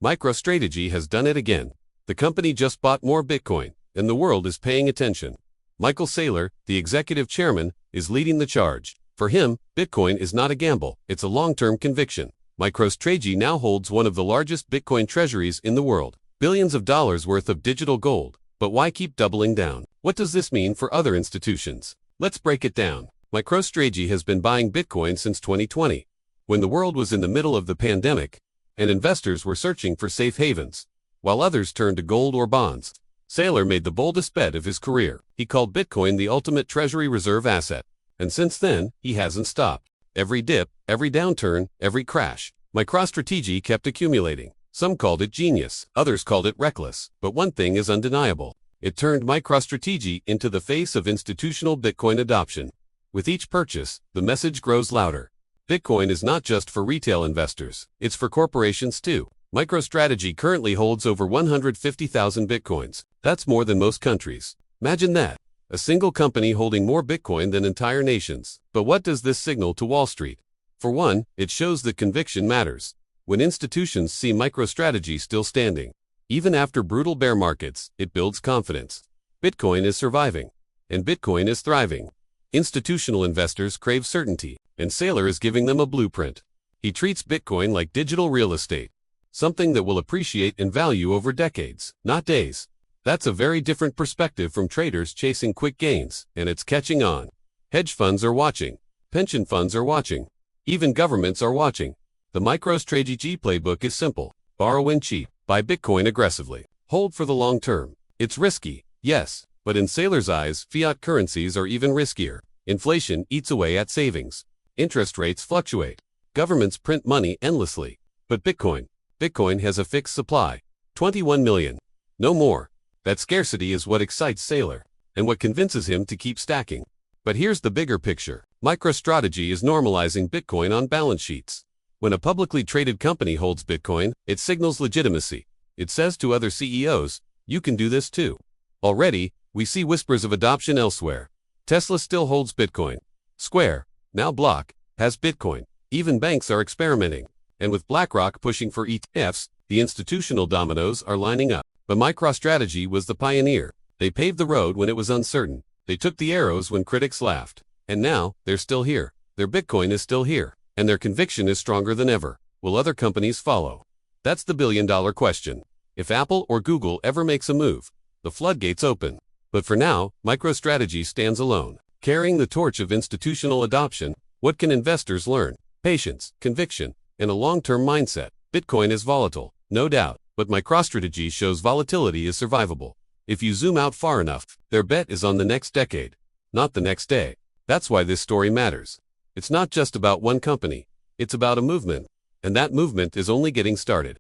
MicroStrategy has done it again. The company just bought more Bitcoin, and the world is paying attention. Michael Saylor, the executive chairman, is leading the charge. For him, Bitcoin is not a gamble, it's a long-term conviction. MicroStrategy now holds one of the largest Bitcoin treasuries in the world, billions of dollars worth of digital gold. But why keep doubling down? What does this mean for other institutions? Let's break it down. MicroStrategy has been buying Bitcoin since 2020, when the world was in the middle of the pandemic, and investors were searching for safe havens, while others turned to gold or bonds. Saylor made the boldest bet of his career. He called Bitcoin the ultimate treasury reserve asset. And since then, he hasn't stopped. Every dip, every downturn, every crash, MicroStrategy kept accumulating. Some called it genius, others called it reckless. But one thing is undeniable. It turned MicroStrategy into the face of institutional Bitcoin adoption. With each purchase, the message grows louder. Bitcoin is not just for retail investors, it's for corporations too. MicroStrategy currently holds over 150,000 Bitcoins. That's more than most countries. Imagine that. A single company holding more Bitcoin than entire nations. But what does this signal to Wall Street? For one, it shows that conviction matters. When institutions see MicroStrategy still standing, even after brutal bear markets, it builds confidence. Bitcoin is surviving, and Bitcoin is thriving. Institutional investors crave certainty, and Saylor is giving them a blueprint. He treats Bitcoin like digital real estate, something that will appreciate in value over decades, not days. That's a very different perspective from traders chasing quick gains, and it's catching on. Hedge funds are watching. Pension funds are watching. Even governments are watching. The MicroStrategy playbook is simple. Borrow in cheap, buy Bitcoin aggressively, hold for the long term. It's risky, yes, but in Saylor's eyes, fiat currencies are even riskier. Inflation eats away at savings. Interest rates fluctuate. Governments print money endlessly. But Bitcoin has a fixed supply. 21 million. No more. That scarcity is what excites Saylor, and what convinces him to keep stacking. But here's the bigger picture. MicroStrategy is normalizing Bitcoin on balance sheets. When a publicly traded company holds Bitcoin, it signals legitimacy. It says to other CEOs, you can do this too. Already, we see whispers of adoption elsewhere. Tesla still holds Bitcoin. Square, now Block, has Bitcoin. Even banks are experimenting. And with BlackRock pushing for ETFs, the institutional dominoes are lining up. But MicroStrategy was the pioneer. They paved the road when it was uncertain. They took the arrows when critics laughed. And now, they're still here. Their Bitcoin is still here. And their conviction is stronger than ever. Will other companies follow? That's the billion-dollar question. If Apple or Google ever makes a move, the floodgates open. But for now, MicroStrategy stands alone, carrying the torch of institutional adoption. What can investors learn? Patience, conviction, and a long-term mindset. Bitcoin is volatile, no doubt, but MicroStrategy shows volatility is survivable. If you zoom out far enough, their bet is on the next decade, not the next day. That's why this story matters. It's not just about one company, it's about a movement, and that movement is only getting started.